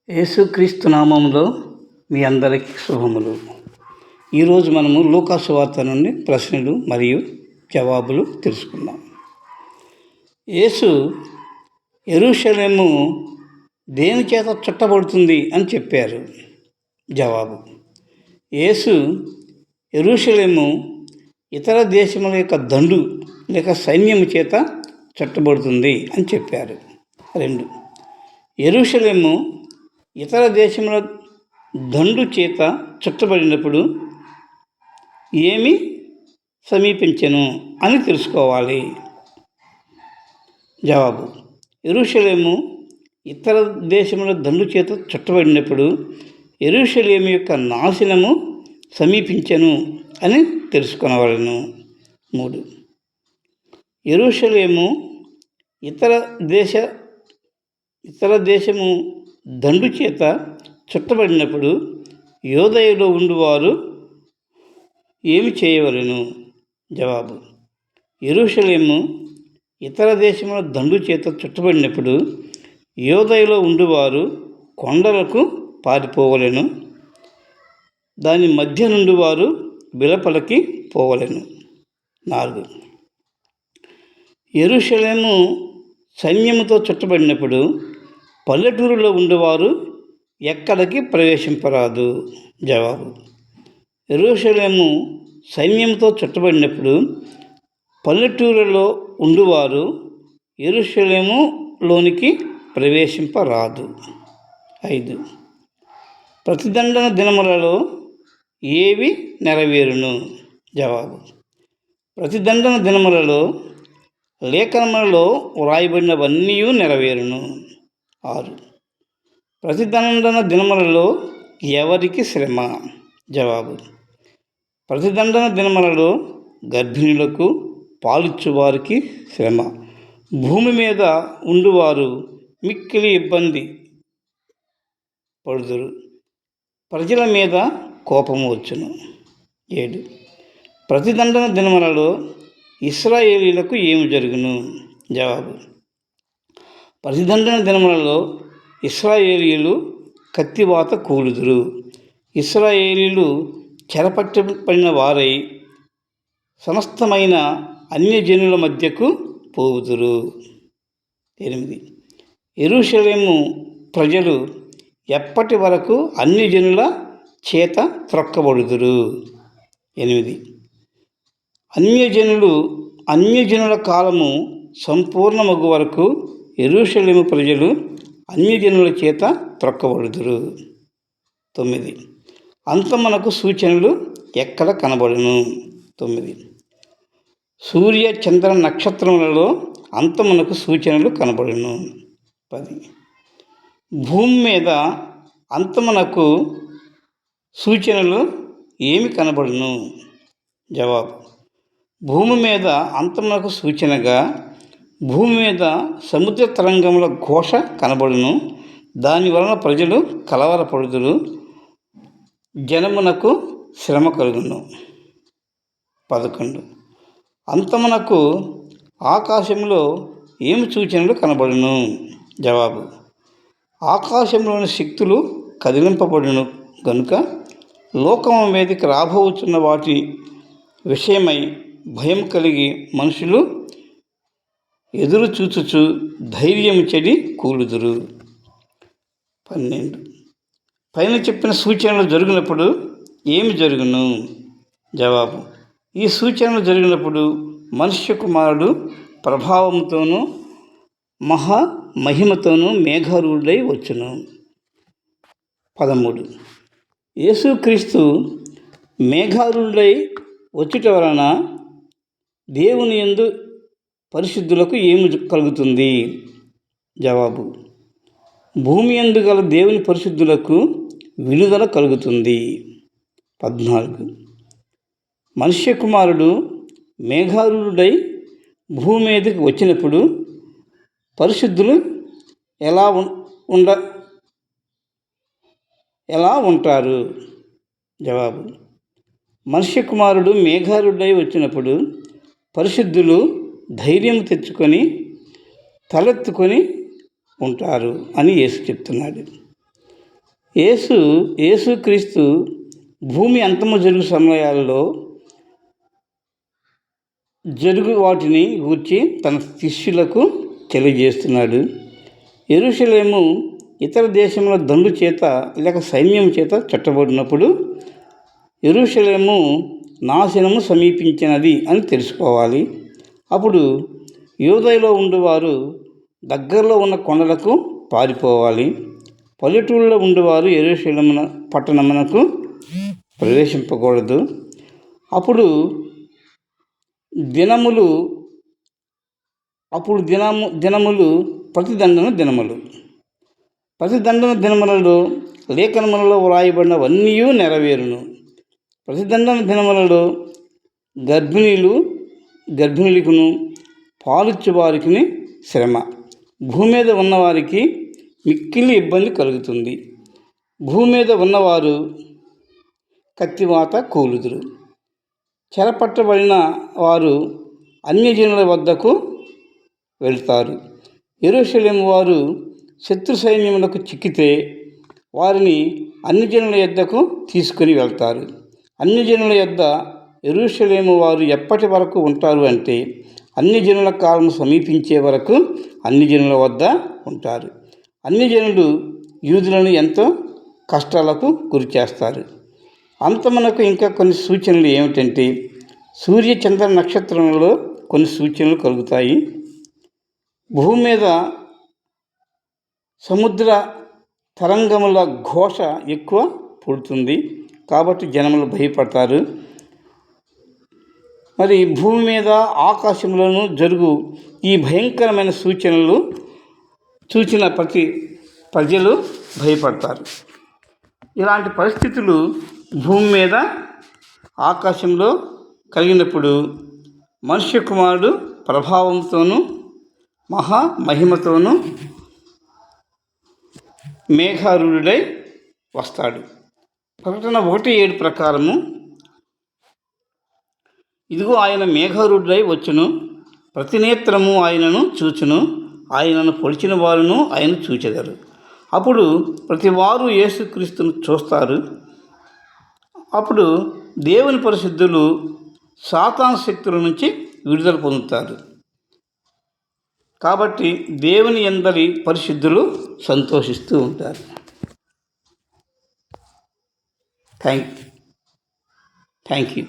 యేసుక్రీస్తు నామములో మీ అందరికీ శుభములు. ఈరోజు మనము లూకా సువార్త నుండి ప్రశ్నలు మరియు జవాబులు తెలుసుకుందాం. యేసు యెరూషలేము దేని చేత చుట్టబడుతుంది అని చెప్పారు. జవాబు: యేసు యెరూషలేము ఇతర దేశముల యొక్క దండు లేక సైన్యము చేత చుట్టబడుతుంది అని చెప్పారు. 2. యెరూషలేము ఇతర దేశముల దండు చేత చుట్టబడినప్పుడు ఏమి సమీపించెను అని తెలుసుకోవాలి. జవాబు: యెరూషలేము ఇతర దేశముల దండు చేత చుట్టబడినప్పుడు యెరూషలేము యొక్క నాశనము సమీపించెను అని తెలుసుకొనవలెను. 3. యెరూషలేము ఇతర దేశము దండు చేత చుట్టబడినప్పుడు యూదయలో ఉండువారు ఏమి చేయవలెను? జవాబు: యెరూషలేము ఇతర దేశముల దండు చేత చుట్టబడినప్పుడు యూదయలో ఉండువారు కొండలకు పారిపోవలెను. దాని మధ్య నుండి వారు వెలుపలకి పోవలెను. 4. యెరూషలేము సైన్యముతో చుట్టబడినప్పుడు పల్లెటూరులో ఉండేవారు ఎక్కడికి ప్రవేశింపరాదు. జవాబు: యెరూషలేము సైన్యంతో చుట్టబడినప్పుడు పల్లెటూరులో ఉండువారు యెరూషలేములోనికి ప్రవేశింపరాదు. 5. ప్రతిదండన దినములలో ఏవి నెరవేరును? జవాబు: ప్రతిదండన దినములలో లేఖనములలో వ్రాయబడినవన్నీ నెరవేరును. 6. ప్రతిదండన దినములలో ఎవరికి శ్రమ? జవాబు: ప్రతిదండన దినములలో గర్భిణులకు పాలిచ్చువారికి శ్రమ. భూమి మీద ఉండువారు మిక్కిలి ఇబ్బంది పడుదురు. ప్రజల మీద కోపము వచ్చును. 7. ప్రతిదండన దినములలో ఇశ్రాయేలీయులకు ఏమి జరుగును? జవాబు: ప్రతిదండన దినములలో ఇశ్రాయేలీయులు కత్తివాత కూలుదురు. ఇశ్రాయేలీయులు చెరపట్టబడిన వారై సమస్తమైన అన్యజనుల మధ్యకు పోవుదురు. 8. యెరూషలేము ప్రజలు ఎప్పటి వరకు అన్యజనుల చేత త్రొక్కబడుదురు? 8. అన్యజనుల కాలము సంపూర్ణమగు వరకు యెరూషలేము ప్రజలు అన్యజనుల చేత త్రొక్కబడుదురు. 9. అంతమునకు సూచనలు ఎక్కడ కనబడును? 9. సూర్య చంద్ర నక్షత్రములలో అంతమునకు సూచనలు కనబడును. 10. భూమి మీద అంతమునకు సూచనలు ఏమి కనబడును? జవాబు: భూమి మీద అంతమునకు సూచనగా భూమి మీద సముద్ర తరంగముల ఘోష కనబడును. దాని వలన ప్రజలు కలవరపడుదురు, జనమునకు శ్రమ కలుగును. 11. అంతమునకు ఆకాశంలో ఏమి సూచనలు కనబడును? జవాబు: ఆకాశంలోని శక్తులు కదిలింపబడును గనుక లోకము మీదకి రాబోతున్న వాటి విషయమై భయం కలిగి మనుషులు ఎదురు చూచుచు ధైర్యం చెడి కూలుదురు. 12. పైన చెప్పిన సూచనలు జరిగినప్పుడు ఏమి జరుగును? జవాబు: ఈ సూచనలు జరిగినప్పుడు మనుష్య కుమారుడు ప్రభావంతోనూ మహిమతోనూ మేఘారూఢుడై వచ్చును. 13. యేసుక్రీస్తు మేఘారూఢుడై వచ్చుట వలన దేవుని యందు పరిశుద్ధులకు ఏమి కలుగుతుంది? జవాబు: భూమి యందు గల దేవుని పరిశుద్ధులకు విడుదల కలుగుతుంది. 14. మనుష్య కుమారుడు మేఘారూఢుడై భూమి మీదకి వచ్చినప్పుడు పరిశుద్ధులు ఎలా ఉంటారు? జవాబు: మనుష్య కుమారుడు మేఘారూఢుడై వచ్చినప్పుడు పరిశుద్ధులు ధైర్యం తెచ్చుకొని తలెత్తుకొని ఉంటారు అని యేసు చెప్తున్నాడు. యేసు యేసుక్రీస్తు భూమి అంతము జరుగు సమయాల్లో జరుగు వాటిని గూర్చి తన శిష్యులకు తెలియజేస్తున్నాడు. యెరూషలేము ఇతర దేశంలో దండు చేత లేక సైన్యం చేత చుట్టబడినప్పుడు యెరూషలేము నాశనము సమీపించినది అని తెలుసుకోవాలి. అప్పుడు యూదయలో ఉండేవారు దగ్గరలో ఉన్న కొండలకు పారిపోవాలి. పల్లెటూళ్ళలో ఉండేవారు యెరూషలేము పట్టణమునకు ప్రవేశింపకూడదు. అప్పుడు దినములు ప్రతిదండన దినములలో లేఖనములలో వ్రాయబడినవన్నీ నెరవేరును. ప్రతిదండన దినములలో గర్భిణులకును పాలిచ్చు వారికి శ్రమ, భూమి మీద ఉన్నవారికి మిక్కిలి ఇబ్బంది కలుగుతుంది. భూమి మీద ఉన్నవారు కత్తివాత కూలుదురు. చెరపట్టబడిన వారు అన్యజనుల వద్దకు వెళ్తారు. యెరూషలేము వారు శత్రు సైన్యములకు చిక్కితే వారిని అన్యజనుల యొద్దకు తీసుకుని వెళ్తారు. అన్యజనుల యొద్ద యెరూషలేము వారు ఎప్పటి వరకు ఉంటారు అంటే అన్యజనుల కాలం సమీపించే వరకు అన్యజనుల వద్ద ఉంటారు. అన్యజనులు యూదులను ఎంతో కష్టాలకు గురి చేస్తారు. అంతమునకు ఇంకా కొన్ని సూచనలు ఏమిటంటే సూర్య చంద్ర నక్షత్రంలో కొన్ని సూచనలు కలుగుతాయి. భూమి మీద సముద్ర తరంగముల ఘోష ఎక్కువ పుడుతుంది కాబట్టి జనములు భయపడతారు. మరి భూమి మీద ఆకాశంలోనూ జరుగు ఈ భయంకరమైన సూచనలు చూసిన ప్రతి ప్రజలు భయపడతారు. ఇలాంటి పరిస్థితులు భూమి మీద ఆకాశంలో కలిగినప్పుడు మనుష్య కుమారుడు ప్రభావంతోనూ మహామహిమతోనూ మేఘారూఢుడై వస్తాడు. ప్రకటన 1:7 ప్రకారము, ఇదిగో ఆయన మేఘారూఢుడై వచ్చును, ప్రతి నేత్రము ఆయనను చూచును, ఆయనను పొడిచిన వారును ఆయన చూచెదరు. అప్పుడు ప్రతి వారు యేసుక్రీస్తును చూస్తారు. అప్పుడు దేవుని పరిశుద్ధులు సాతాను శక్తుల నుంచి విడుదల పొందుతారు. కాబట్టి దేవుని యందలి పరిశుద్ధులు సంతోషిస్తూ ఉంటారు. Thank you.